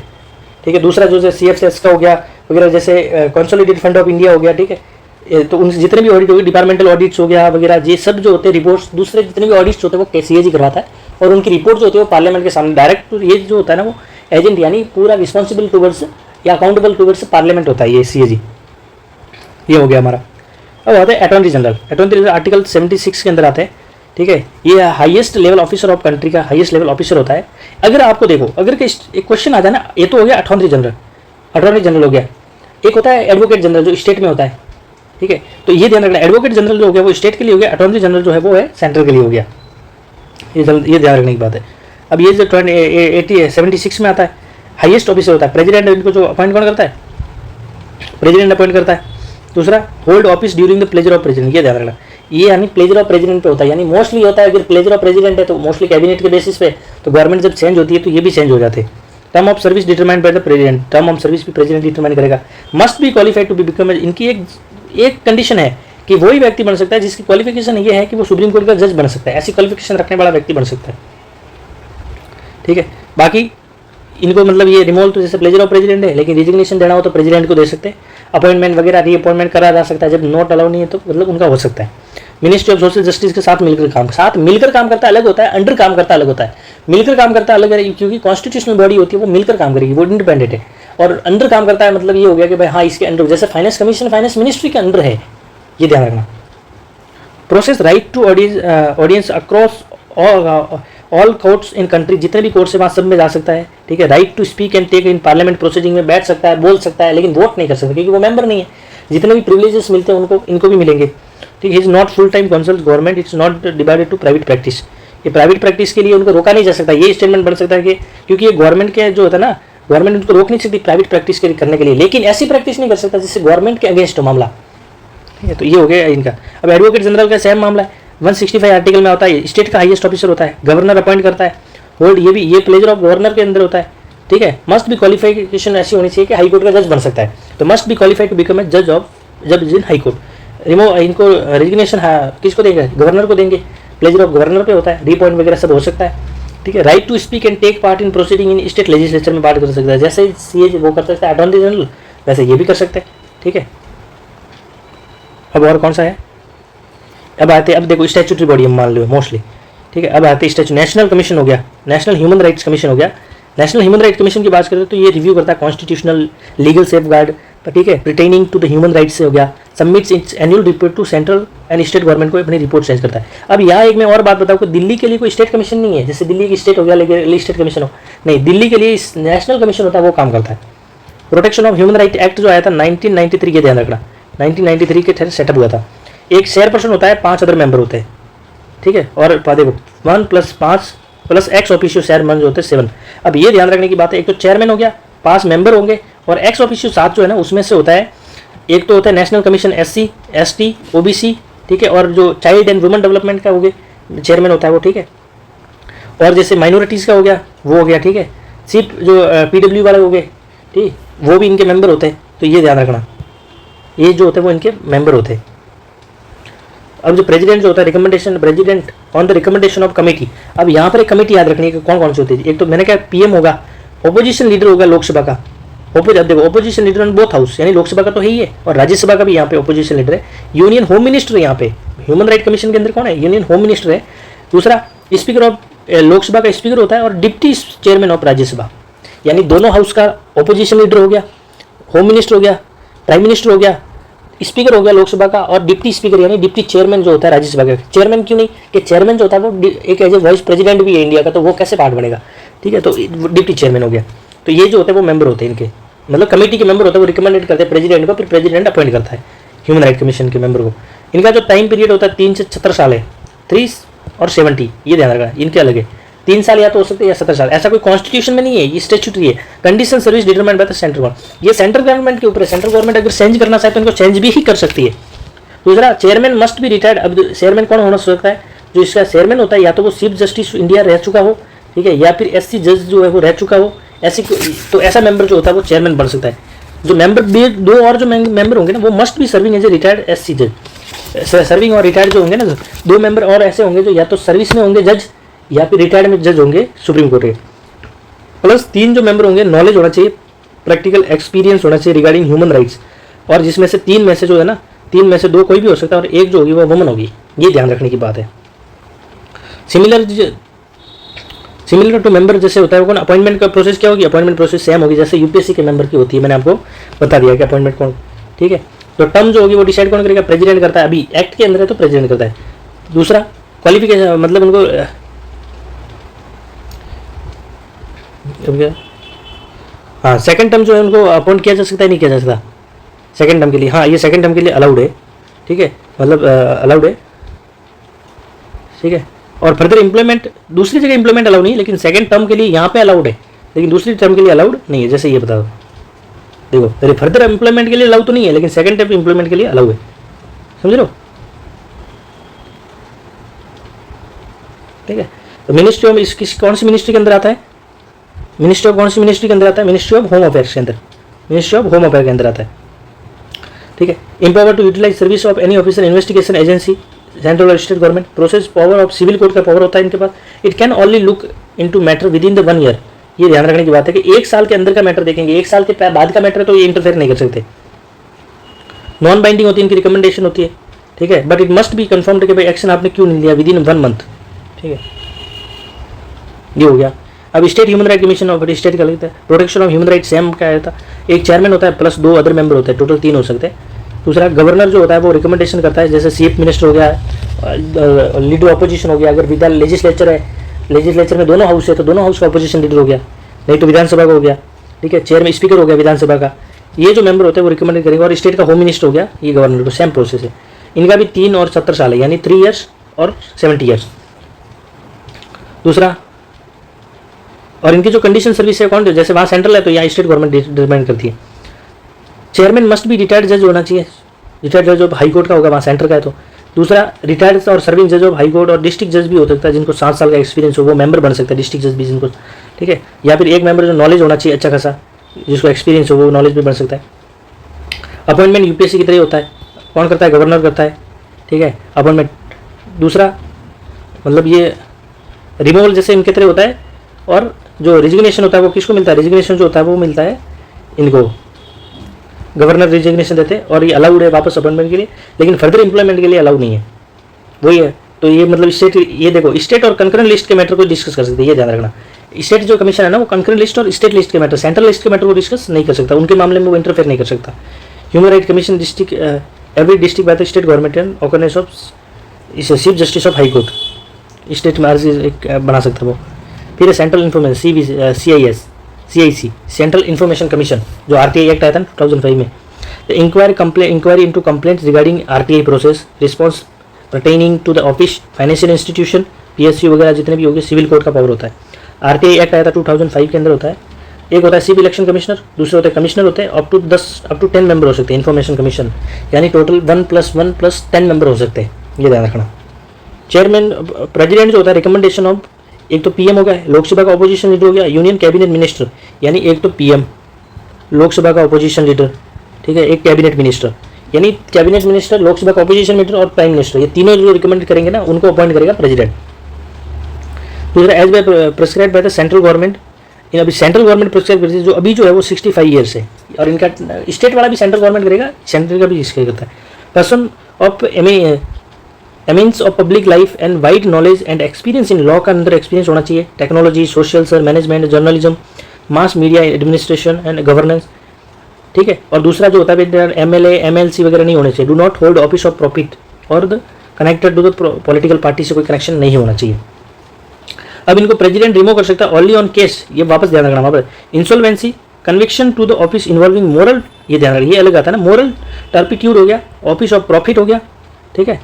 ठीक है। दूसरा जो CFS का हो गया वगैरह, जैसे कंसोलिडेटेड फंड ऑफ इंडिया हो गया, ठीक है। तो उन जितने भी ऑडिट हो गए, डिपार्टमेंटल ऑडिट्स हो गया वगैरह, ये सब जो होते हैं रिपोर्ट्स, दूसरे जितने भी ऑडिट्स होते हैं वो CAG करवाता है, और उनकी रिपोर्ट जो होती है वो पार्लियामेंट के सामने डायरेक्ट, ये जो होता है ना वो एजेंट यानी पूरा रिस्पॉन्सिबल टूवर्ड्स या अकाउंटेबल टूवर्ड्स पार्लियामेंट होता है ये CAG। ये हो गया हमारा। अब आते हैं attorney general. Attorney general article 76 के अंदर आते हैं, ठीक है। ये highest level officer of country का हाईएस्ट लेवल ऑफिसर होता है। अगर आपको देखो, अगर एक क्वेश्चन आ जाए ना, ये तो हो गया अटॉर्नी जनरल हो गया। एक होता है एडवोकेट जनरल जो स्टेट में होता है, ठीक है। तो ये ध्यान रखना, एडवोकेट जनरल जो हो गया वो स्टेट के लिए हो गया, अटॉर्नी जनरल जो है वो है सेंट्रल के लिए हो गया। ये ध्यान रखने की बात है। अब ये जो 76 में आता है, हाईएस्ट ऑफिसर होता है प्रेसिडेंट, इनको जो अपॉइंट कौन करता है, प्रेसिडेंट अपॉइंट करता है। दूसरा, hold office during the pleasure of president, ये ध्यान रखना, ये यानी प्लेजर ऑफ प्रेसिडेंट पे होता है। यानी मोस्टली होता है, अगर प्लेजर ऑफ प्रेसिडेंट है तो मोस्टली कैबिनेट के बेसिस पे, तो गवर्नमेंट जब चेंज होती है तो ये भी चेंज हो जाते हैं। Term of service determined by the president, term of service भी प्रेसिडेंट डिटरमाइन करेगा। Must be qualified to be become, इनकी एक कंडीशन है कि वही व्यक्ति बन सकता है जिसकी क्वालिफिकेशन ये है कि वो सुप्रीम कोर्ट का जज बन सकता है। ऐसी क्वालिफिकेशन रखने वाला व्यक्ति बन सकता है, ठीक है। बाकी इनको मतलब ये रिमूवल तो जैसे प्लेजर ऑफ प्रेसिडेंट है, लेकिन रिजिग्नेशन देना हो तो प्रेसिडेंट को दे सकते हैं। अपॉइंटमेंट वगैरह रीअपॉइंटमेंट करा जा सकता है, जब नोट अलाउ नहीं है तो मतलब उनका हो सकता है। मिनिस्ट्री ऑफ सोशल जस्टिस के साथ मिलकर काम करता अलग होता है, अंडर काम करता अलग होता है। मिलकर काम करता अलग है क्योंकि कॉन्स्टिट्यूशनल बॉडी होती है, वो मिलकर काम करेगी, वो इंडिपेंडेंट है। और अंडर काम करता है मतलब ये हो गया कि भाई हाँ इसके अंडर, जैसे फाइनेंस कमीशन फाइनेंस मिनिस्ट्री के अंडर है, ये ध्यान रखना। Process right to audience across all courts in country, जितने भी कोर्ट्स है वहाँ सब में जा सकता है, ठीक है। Right to speak and take in parliament proceeding, में बैठ सकता है, बोल सकता है, लेकिन वोट नहीं कर सकता क्योंकि वो मेंबर नहीं है। जितने भी प्रिविलेजेस मिलते हैं उनको इनको भी मिलेंगे, ठीक है। Is not full time consult government, it's not divided to private practice, ये प्राइवेट प्रैक्टिस के लिए उनको रोका नहीं जा सकता। ये स्टेटमेंट बन सकता है कि क्योंकि ये गवर्नमेंट के जो होता है ना, गवर्नमेंट उनको रोक नहीं सकती प्राइवेट प्रैक्टिस करने के लिए, लेकिन ऐसी प्रैक्टिस नहीं कर सकता जिससे गवर्नमेंट के अगेंस्ट हो मामला, ठीक है। तो ये हो गया इनका। अब एडवोकेट जनरल का सेम मामला है, 165 आर्टिकल में होता है, स्टेट का हाईएस्ट ऑफिसर होता है, गवर्नर अपॉइंट करता है। होल्ड, ये प्लेजर ऑफ गवर्नर के अंदर होता है, ठीक है। मस्ट बी क्वालिफिकेशन ऐसी होनी चाहिए कि हाई कोर्ट का जज बन सकता है, तो must be qualified to become a जज इन हाई कोर्ट। रिमूव, इनको रेजिग्नेशन किसको देंगे, गवर्नर को देंगे, प्लेजर ऑफ गवर्नर पे होता है, रीअपॉइंट वगैरह सब हो सकता है, ठीक है। Right to speak and take part in proceeding in state legislature में बात कर सकता है, जैसे ये वो कर सकता है अटॉर्नी जनरल, वैसे ये भी कर सकते हैं, ठीक है। अब और कौन सा है, अब आते, अब देखो स्टैट्यूटरी बॉडी हम मान लो मोस्टली, ठीक है। अब आते नेशनल कमीशन हो गया, नेशनल ह्यूमन राइट्स कमीशन हो गया। नेशनल ह्यूमन राइट्स कमीशन की बात करें तो ये रिव्यू करता है कॉन्स्टिट्यूशनल लीगल सेफगार्ड, ठीक है, pertaining to the human rights से हो गया। Submits its annual report to central and state government को, अपनी रिपोर्ट चेंज करता है। अब यहाँ एक मैं और बात बताऊँ कि दिल्ली के लिए कोई स्टेट कमीशन नहीं है, जैसे दिल्ली की स्टेट हो गया लेकिन स्टेट कमीशन हो, नहीं, दिल्ली के लिए नेशनल कमीशन होता है, वो काम करता है। Protection of human right act जो आया था 1993 के, ध्यान रखना 1993 के तहत सेटअप हुआ था। एक चेयरपर्सन होता है, 5 अदर मेंबर होते हैं, ठीक है। और देखो 1 + 5 + एक्स ऑफिशियो चेयरमैन जो होते हैं 7। अब ये ध्यान रखने की बात है, एक तो चेयरमैन हो गया, 5 मेंबर होंगे, और एक्स ऑफिशियो 7 जो है ना उसमें से होता है, एक तो होता है national commission SC ST OBC, ठीक है, और जो चाइल्ड एंड वुमेन डेवलपमेंट का हो गया चेयरमैन होता है वो, ठीक है। और जैसे माइनॉरिटीज़ का हो गया वो हो गया, ठीक है। सिर्फ जो PW वाले हो गए, ठीक, वो भी इनके मेंबर होते हैं, तो ये ध्यान रखना, ये जो होते हैं वो इनके मेंबर होते हैं। अब जो प्रेसिडेंट जो होता है, recommendation president on the recommendation of committee. अब यहाँ पर एक कमेटी याद रखनी है कि कौन कौन सी होती है। एक तो मैंने कहा PM होगा, ओपोजिशन लीडर होगा लोकसभा का, देखो opposition leader in both house, यानी लोकसभा का तो है ही है और राज्यसभा का भी यहाँ पे ओपोजिशन लीडर है। यूनियन होम मिनिस्टर यहाँ पे ह्यूमन राइट कमीशन के अंदर कौन है, यूनियन होम मिनिस्टर है। दूसरा, स्पीकर ऑफ लोकसभा का स्पीकर होता है, और डिप्टी चेयरमैन ऑफ राज्यसभा, यानी दोनों हाउस का ओपोजिशन लीडर हो गया, होम मिनिस्टर हो गया, प्राइम मिनिस्टर हो गया, स्पीकर हो गया लोकसभा का, और डिप्टी स्पीकर यानी डिप्टी चेयरमैन जो होता है राज्यसभा का। चेयरमैन क्यों नहीं, कि चेयरमैन जो होता है वो एक एज ए वाइस प्रेसिडेंट भी है इंडिया का, तो वो कैसे पार्ट बनेगा, ठीक है। तो डिप्टी चेयरमैन हो गया। तो ये जो होते हैं वो मेंबर होते हैं इनके, मतलब कमेटी के मेंबर होते हैं, वो रिकमेंडेड करते हैं प्रेसिडेंट को, फिर प्रेसिडेंट अपॉइंट करता है ह्यूमन राइट कमीशन के मेंबर को। इनका जो टाइम पीरियड होता है 3 से 17 साल है, 3 और 70, ये ध्यान रखना, इनके अलग है। 3 साल या तो हो सकते हैं या 17 साल, ऐसा कोई कॉन्स्टिट्यूशन में नहीं है, ये स्टैट्यूटरी है। Condition service determined by the central government, ये सेंट्रल गवर्नमेंट के ऊपर है। सेंट्रल गवर्नमेंट अगर चेंज करना चाहे तो इनको चेंज भी ही कर सकती है। दूसरा, चेयरमैन मस्ट बी रिटायर्ड। अब चेयरमैन कौन होना सकता है, जो इसका चेयरमैन होता है या तो वो चीफ जस्टिस इंडिया रह चुका हो, ठीक है, या फिर SC जज जो है वो रह चुका हो, ऐसी तो ऐसा मेंबर जो होता है वो चेयरमैन बन सकता है। जो मेंबर 2 और जो मेंबर होंगे ना, वो must be serving as a retired SC जज। सर्विंग और रिटायर्ड जो होंगे ना, 2 मेंबर और ऐसे होंगे जो या तो सर्विस में होंगे जज, या फिर रिटायर्ड में जज होंगे सुप्रीम कोर्ट के। प्लस 3 जो मेंबर होंगे, नॉलेज होना चाहिए, प्रैक्टिकल एक्सपीरियंस होना चाहिए रिगार्डिंग ह्यूमन राइट्स, और जिसमें से 3 में से जो है ना, 3 में से 2 कोई भी हो सकता है, और एक जो होगी वो वुमन होगी, ये ध्यान रखने की बात है। सिमिलर टू मेंबर जैसे होता है वो, अपॉइंटमेंट का प्रोसेस क्या होगी, अपॉइंटमेंट प्रोसेस सेम होगी जैसे UPSC के मेंबर की होती है, मैंने आपको बता दिया कि अपॉइंटमेंट कौन, ठीक है। तो टर्म जो होगी वो डिसाइड कौन करेगा, प्रेसिडेंट करता है, अभी एक्ट के अंदर है तो प्रेसिडेंट करता है। दूसरा क्वालिफिकेशन, मतलब उनको हाँ सेकंड टर्म जो है उनको अपॉइंट किया जा सकता है, नहीं किया जा सकता सेकंड टर्म के लिए, हाँ ये सेकंड टर्म के लिए अलाउड है, ठीक है, मतलब अलाउड है, ठीक है। और फर्दर इंप्लॉयमेंट दूसरी जगह इंप्लॉयमेंट अलाउड नहीं है, लेकिन सेकंड टर्म के लिए यहाँ पे अलाउड है, लेकिन दूसरी टर्म के लिए अलाउड नहीं है, जैसे ये बता दो, देखो अरे फर्दर एम्प्लॉयमेंट के लिए अलाउड तो नहीं है, लेकिन सेकंड टर्म इंप्लॉयमेंट के लिए अलाउड है, समझ रहे हो, ठीक है। तो मिनिस्ट्री ऑफ इसकी कौन सी मिनिस्ट्री के अंदर आता है, मिनिस्ट्री ऑफ कौन सी मिनिस्ट्री के अंदर आता है, मिनिस्ट्री ऑफ होम अफेयर्स के अंदर, मिनिस्ट्री ऑफ होम अफेयर के अंदर आता है, ठीक है। Empower to utilise service of any officer, investigation agency, central और state government, process power of civil court का पावर होता है इनके पास। It can only look into matter within the 1 year, ये ध्यान रखने की बात है कि 1 साल के अंदर का मैटर देखेंगे, 1 साल के बाद का मैटर है तो ये इंटरफेयर नहीं कर सकते। नॉन बाइंडिंग होती है, इनकी रिकमेंडेशन होती है, ठीक है, but it must be confirmed कि भाई एक्शन आपने क्यों नहीं लिया विद इन 1 मंथ, ठीक है, ये हो गया। अब state human right commission of state का लगता है, protection of human right same का आता है, एक चेयरमैन होता है प्लस 2 अदर मेंबर होते हैं, टोटल 3 हो सकते हैं। दूसरा गवर्नर जो होता है वो रिकमेंडेशन करता है, जैसे चीफ मिनिस्टर हो गया, लीडर ऑपोजिशन हो गया, अगर विधान लेजिस्लेचर है, लेजिस्लेचर में दोनों हाउस है तो दोनों हाउस का ऑपोजिशन लीडर हो गया, नहीं तो विधानसभा का हो गया, ठीक है, चेयरमैन स्पीकर हो गया विधानसभा का, ये जो मेंबर होते हैं वो रिकमेंड करेंगे। और स्टेट का होम मिनिस्टर हो गया, ये गवर्नर को सेम प्रोसेस है, इनका भी 3 और 70 साल है, यानी 3 ईयर्स और 70 ईयर्स। दूसरा, और इनकी जो कंडीशन सर्विस है कौन, जैसे वहाँ सेंट्रल है तो यहाँ स्टेट गवर्नमेंट डिटरमाइन करती है। चेयरमैन मस्ट भी रिटायर्ड जज होना चाहिए, रिटायर्ड जज ऑफ हाई कोर्ट का होगा, वहाँ सेंटर का है तो। दूसरा, रिटायर्ड और सर्विंग जज ऑफ हाई कोर्ट और डिस्ट्रिक्ट जज भी हो सकता है, जिनको 7 साल का एक्सपीरियंस हो वो मेंबर बन सकता है, डिस्ट्रिक्ट जज भी जिनको, ठीक है। या फिर एक मेंबर जो नॉलेज होना चाहिए अच्छा खासा, जिसको एक्सपीरियंस हो वो नॉलेज भी बन सकता है। अपॉइंटमेंट यूपीएससी की तरह होता है, कौन करता है, गवर्नर करता है, ठीक है, अपॉइंटमेंट। दूसरा, मतलब ये रिमूवल जैसे इनके तरह होता है, और जो रिजिग्नेशन होता है वो किसको मिलता है, रिजिग्नेशन जो होता है वो मिलता है इनको, गवर्नर रिजिग्नेशन देते हैं, और ये अलाउड है वापस अपॉइंटमेंट के लिए, लेकिन फर्दर इंप्लॉयमेंट के लिए अलाउड नहीं है, वही है। तो ये मतलब स्टेट, ये देखो स्टेट और कंकरेंट लिस्ट के मैटर को डिस्कस कर सकते हैं, ये ध्यान रखना। स्टेट जो कमीशन है ना वो कंकरेंट लिस्ट और स्टेट लिस्ट के मैटर, सेंट्रल लिस्ट के मैटर को डिस्कस नहीं कर सकता, उनके मामले में वो इंटरफेयर नहीं कर सकता। Human right commission district, every district by the state government and organise of chief justice of high court, state में अर्जी एक बना सकता है वो। फिर central information CIC, central information commission, जो RTI एक्ट आया था 2005 में, inquiry into complaints regarding RTI process, response pertaining to the office, financial institution, PSU वगैरह जितने भी हो गए, सिविल कोड का पावर होता है। RTI एक्ट आया था 2005 के अंदर होता है। एक होता है चीफ इलेक्शन कमिश्नर, दूसरे होते हैं कमिश्नर होते हैं, अप टू 10 मेंबर हो सकते हैं इन्फॉर्मेशन कमीशन, यानी टोटल 1+1+10 मेंबर हो सकते हैं, ये ध्यान रखना। चेयरमैन, प्रेसिडेंट जो होता है रिकमेंडेशन ऑफ, एक तो PM हो गया, लोकसभा का अपोजिशन लीडर हो गया, यूनियन कैबिनेट मिनिस्टर, यानी एक तो PM लोकसभा का अपोजिशन लीडर, ठीक है, एक कैबिनेट मिनिस्टर, यानी कैबिनेट मिनिस्टर, लोकसभा का अपोजिशन लीडर और प्राइम मिनिस्टर, ये तीनों जो रिकमेंड करेंगे ना उनको अपॉइंट करेगा प्रेसिडेंट। दूसरा, as by prescribe by the central government, अभी सेंट्रल गवर्नमेंट प्रिस्क्राइब करती है, जो अभी जो है वो 65 ईयर्स है, और इनका स्टेट वाला भी सेंट्रल गवर्नमेंट करेगा, सेंट्रल का भी इसका करता है। Person of एमिन्स of public life and wide knowledge and experience in law का अंदर एक्सपीरियंस होना चाहिए, technology, social sir, management, journalism, mass media administration and governance, ठीक है। और दूसरा जो होता है MLA MLC वगैरह नहीं होने चाहिए, do not hold office of profit और the connected to the political party से कोई कनेक्शन नहीं होना चाहिए। अब इनको प्रेसिडेंट रिमूव कर सकता है ओनली ऑन केस, ये वापस ध्यान रखना, वहाँ पर insolvency, conviction to the office involving moral, ये ध्यान रखना, ये अलग आता है ना, मोरल टर्पिट्यूड हो गया, ऑफिस ऑफ प्रॉफिट हो गया, ठीक है,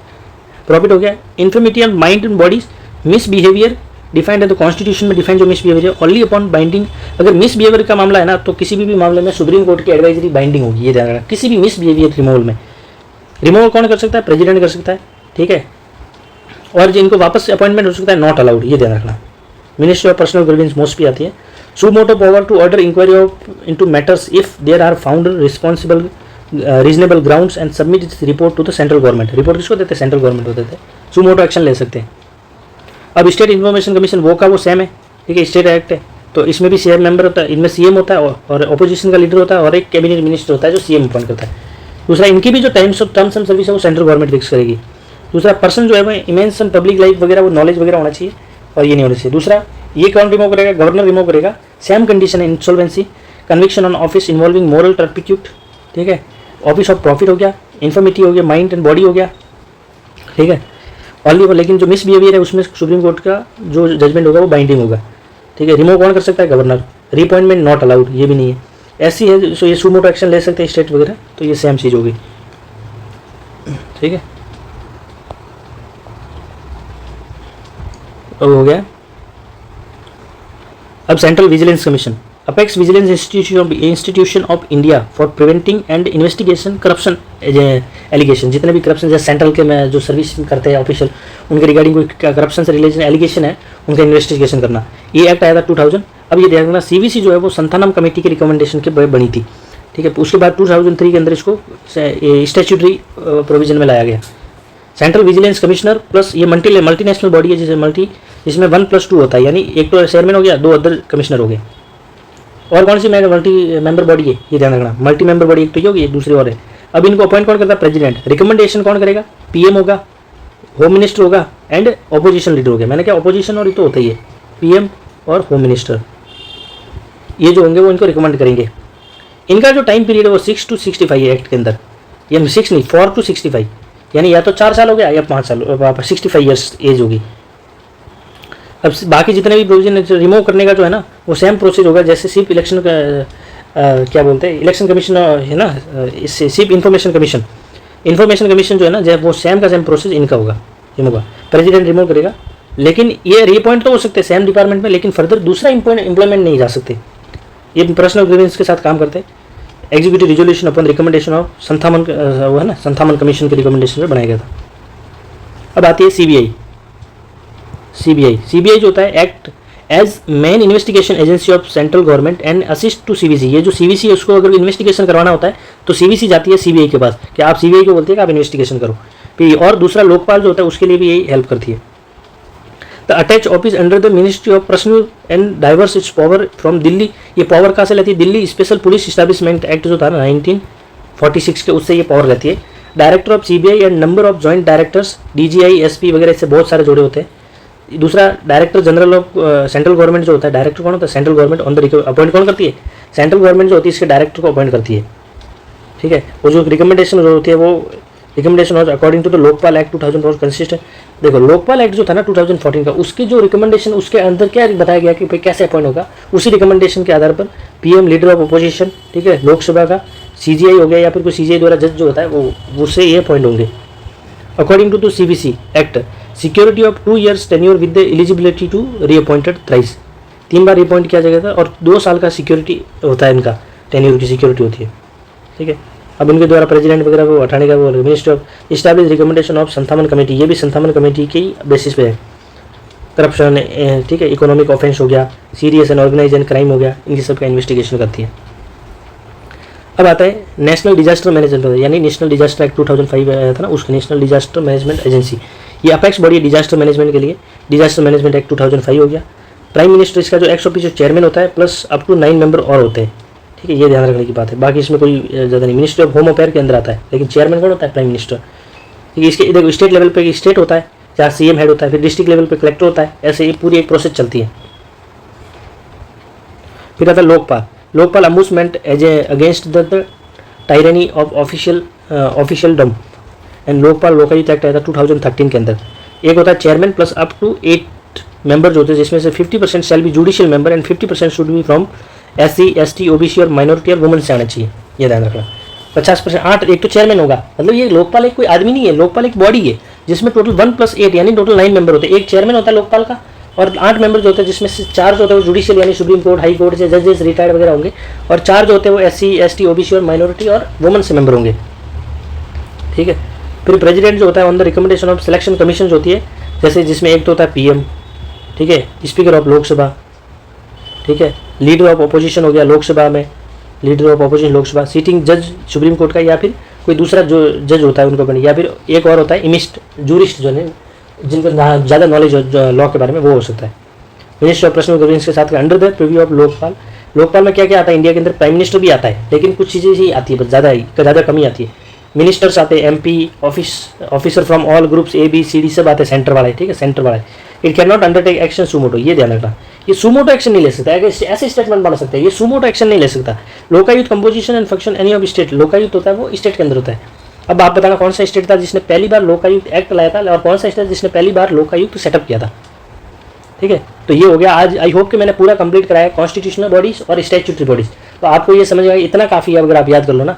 प्रॉफिट हो गया, infirmity of mind and bodies, misbehaviour defined है तो कॉन्स्टिट्यूशन में डिफाइंड जो मिसबिहेवियर, ओनली अपॉन बाइंडिंग, अगर मिसबिहेवियर का मामला है ना तो किसी भी मामले में सुप्रीम कोर्ट की एडवाइजरी बाइंडिंग होगी, ये ध्यान रखना, किसी भी मिसबिहेवियर रिमूवल में। रिमूवल कौन कर सकता है, प्रेसिडेंट कर सकता है, ठीक है, और जिनको वापस अपॉइंटमेंट हो सकता है, नॉट अलाउड, ये ध्यान रखना। Ministry of personnel grievance most भी आती है। Suo motu power to order inquiry of into matters if there are found responsible reasonable grounds and submit its report to the central government, report किसको देते हैं, central government को देते हैं, suo motu action ले सकते हैं। अब स्टेट इन्फॉर्मेशन कमीशन वो का वो सेम है, ठीक है, स्टेट एक्ट है, तो इसमें भी CM मेंबर होता है, इनमें CM होता है और अपोजिशन का लीडर होता है, और एक कैबिनेट मिनिस्टर होता है जो CM अपॉइंट करता है। दूसरा, इनकी भी जो टर्म्स एंड सर्विस है वो सेंट्रल गवर्नमेंट फिक्स करेगी। दूसरा, पर्सन जो है वो इमेंस एंड पब्लिक लाइफ वगैरह वो नॉलेज वगैरह होना चाहिए, और ये नहीं होना चाहिए। दूसरा, ये कौन रिमूव करेगा, गवर्नर रिमूव करेगा। सेम कंडीशन है, insolvency, conviction on office involving moral turpitude, ठीक है, ऑफिस ऑफ प्रॉफिट हो गया, इन्फॉर्मिटी हो गया, माइंड एंड बॉडी हो गया, ठीक है। ऑनली लेकिन जो मिसबिहेवियर है उसमें सुप्रीम कोर्ट का जो जजमेंट होगा वो बाइंडिंग होगा, ठीक है। रिमूव कौन कर सकता है? गवर्नर। रीअपॉइंटमेंट नॉट अलाउड, ये भी नहीं है। ऐसी है सो ये सुमोटो एक्शन ले सकते हैं स्टेट वगैरह, तो ये सेम चीज़ होगी, ठीक है। अब हो गया। अब central vigilance commission, apex vigilance institution of India for preventing and investigation corruption allegation, जितने भी करप्शन जैसे सेंट्रल के में जो सर्विस करते हैं ऑफिशियल, उनके रिगार्डिंग कोई करप्शन से रिलेटेड एलिगेशन है उनका इन्वेस्टिगेशन करना। ये एक्ट आया था 2000। अब ये ध्यान रखना सीवीसी जो है वो संथानम कमेटी के रिकमेंडेशन के बनी थी, ठीक है। उसके बाद 2003 के अंदर इसको स्टैट्यूटरी प्रोविजन में लाया गया। सेंट्रल विजिलेंस कमिश्नर प्लस ये मल्टीनेशनल बॉडी है जिसमें 1+2 होता है, यानी एक तो चेयरमैन हो गया, 2 अदर कमिश्नर हो गए। और कौन सी मल्टी मेंबर बॉडी है ये ध्यान रखना, मल्टी मेंबर बॉडी एक तो ये होगी, एक दूसरी और है। अब इनको अपॉइंट कौन करता है? प्रेसिडेंट। रिकमेंडेशन कौन करेगा? पीएम होगा, होम मिनिस्टर होगा एंड ऑपोजिशन लीडर हो गया। मैंने क्या ऑपोजिशन और ये तो होता ही है, पीएम और होम मिनिस्टर, ये जो होंगे वो इनको रिकमेंड करेंगे। इनका जो टाइम पीरियड है वो 6 to 65 है एक्ट के अंदर, ये 6 नहीं 4 to 65, यानी या तो 4 साल हो गया या 5 साल, 65 ईयर्स एज होगी। अब बाकी जितने भी प्रोविजन रिमूव करने का जो है ना वो सेम प्रोसेस होगा जैसे सिर्फ इलेक्शन का क्या बोलते हैं इलेक्शन कमीशन है ना, इससे सिर्फ इन्फॉर्मेशन कमीशन जो है ना जब वो सेम का सेम प्रोसेस इनका होगा, रिमूव का प्रेसिडेंट रिमूव करेगा। लेकिन ये रीअपॉइंट तो हो सकते हैं सेम डिपार्टमेंट में, लेकिन फर्दर दूसरा इम्प्लॉयमेंट नहीं जा सकते। ये पर्सनल ग्रीवेंस के साथ काम करते हैं। Executive resolution upon recommendation of Santhanam वो है ना, संथामन कमीशन के रिकमेंडेशन में बनाया गया था। अब आती है सीबीआई जो होता है act as main investigation agency of central government and assist to CVC. ये जो सीवीसी है उसको अगर इन्वेस्टिगेशन करवाना होता है तो सीवीसी जाती है सीबीआई के पास कि आप सीबीआई को बोलते हैं कि आप इन्वेस्टिगेशन करो। फिर और दूसरा लोकपाल जो होता है उसके लिए भी यही हेल्प करती है। The attach office under the ministry of personnel and diverse it's power from Delhi. ये पावर कहाँ से लेती है? Delhi special police establishment act जो था ना 1946 के, उससे ये पावर रहती है। Director of CBI and number of joint directors DGI SP वगैरह से बहुत सारे जुड़े होते हैं। दूसरा director general of central government जो होता है, डायरेक्टर कौन होता है? Central government on the appoint कौन करती है? सेंट्रल गवर्नमेंट जो होती है इसके डायरेक्टर को अपॉइंट करती है, ठीक है। वो जो रिकमेंडेशन जो होती है वो recommendation according to the Lokpal act 2000 और कंसिस्ट। देखो लोकपाल एक्ट जो था ना 2014 का, उसके जो रिकमेंडेशन उसके अंदर क्या बताया गया कि भाई कैसे अपॉइंट होगा, उसी रिकमेंडेशन के आधार पर पीएम लीडर ऑफ अपोजिशन, ठीक है, लोकसभा का सीजीआई हो गया या फिर कोई सीजीआई द्वारा जज जो होता है वो उससे ये अपॉइंट होंगे। According to CVC act security of 2 years tenure with the eligibility to reappointed thrice, 3 बार रिअपॉइंट किया जाएगा था और 2 साल का सिक्योरिटी होता है, इनका टेन्योर की सिक्योरिटी होती है, ठीक है। अब इनके द्वारा प्रेसिडेंट वगैरह को हटाने का वो minister of establish recommendation of Santhanam committee, ये भी संथामन कमेटी की बेसिस पे है। करप्शन, ठीक है, इकोनॉमिक ऑफेंस हो गया, serious and organise and crime हो गया, इनकी सबका इन्वेस्टिगेशन करती है। अब आता है नेशनल डिजास्टर मैनेजमेंट, यानी नेशनल डिजास्टर एक्ट 2005 आया था ना, उसका नेशनल डिजास्टर मैनेजमेंट एजेंसी, ये अपेक्स बॉडी है डिजास्टर मैनेजमेंट के लिए। डिजास्टर मैनेजमेंट एक्ट 2005 हो गया। प्राइम मिनिस्टर इसका जो एक्स ऑफिशियो चेयरमैन होता है प्लस अप टू 9 मेंबर और होते हैं, ठीक है, ये ध्यान रखने की बात है। बाकी इसमें कोई ज़्यादा नहीं, मिनिस्ट्री ऑफ होम अफेयर के अंदर आता है, लेकिन चेयरमैन कौन होता है? प्राइम मिनिस्टर, ठीक है। इसके देखो स्टेट लेवल पे स्टेट होता है जहाँ सीएम हेड होता है, फिर डिस्ट्रिक्ट लेवल पे कलेक्टर होता है, ऐसे ये पूरी एक प्रोसेस चलती है। फिर आता है Lokpal ombudsman as a against the tyranny of officialdom and Lokpal Lokayukta act आया था 2013 के अंदर। एक होता है chairman plus up to 8 member जो होते हैं, जिसमें से 50% shall be judicial member and 50% should be from SC ST OBC और माइनॉरिटी और वुमेन से आना चाहिए, ये ध्यान रखना। 50% 8 एक तो चेयरमैन होगा, मतलब ये लोकपाल एक कोई आदमी नहीं है, लोकपाल एक बॉडी है जिसमें टोटल 1 + 8 यानी टोटल 9 मेंबर होते हैं। एक चेयरमैन होता है लोकपाल का और 8 मेंबर जो होते हैं, जिसमें से 4 जो होते हैं वो जुडिशियल यानी सुप्रीम कोर्ट, हाई कोर्ट से जजेस रिटायर्ड वगैरह होंगे, और 4 जो होते हैं वो SC ST OBC और माइनॉरिटी और वुमेन से मेंबर होंगे, ठीक है। फिर प्रेसिडेंट जो होता है on the recommendation of selection commission होती है, जैसे जिसमें एक तो होता है पीएम, ठीक है, स्पीकर ऑफ लोकसभा, ठीक है, लीडर ऑफ अपोजिशन हो गया लोकसभा में, leader of opposition Lok Sabha, sitting जज सुप्रीम कोर्ट का या फिर कोई दूसरा जो जज होता है उनको बने, या फिर एक और होता है इमिस्ट जूरिस्ट जो है जिनको ज़्यादा नॉलेज हो लॉ के बारे में, वो हो सकता है। मिनिस्टर ऑफ पर्सनल गवर्नेंस के साथ under the preview of Lokpal में क्या क्या आता है? इंडिया के अंदर प्राइम मिनिस्टर भी आता है, लेकिन कुछ चीज़ें ही आती है, बस ज़्यादा कमी आती है। मिनिस्टर्स आते हैं, MP, officer from all groups ABCD सब आते हैं, सेंटर वाले, ठीक है, सेंटर वाले। It can not undertake action suo motu, ये ध्यान रखना, ये सुमोटो एक्शन नहीं ले सकता है, ऐसे स्टेटमेंट बना सकते हैं, ये सुमोटो एक्शन नहीं ले सकता। Lokayukta composition and function any of state, Lokayukta होता है वो स्टेट के अंदर होता है। अब आप बताना कौन सा स्टेट था जिसने पहली बार लोकायुक्त एक्ट लाया था, और कौन सा स्टेट जिसने पहली बार लोकायुक्त सेटअप किया था, ठीक है। तो ये हो गया आज। आई होप कि मैंने पूरा कंप्लीट कराया कॉन्स्टिट्यूशनल बॉडीज और स्टैट्यूटरी बॉडीज, तो आपको ये समझ आएगा, इतना काफ़ी है अगर आप याद कर लो ना।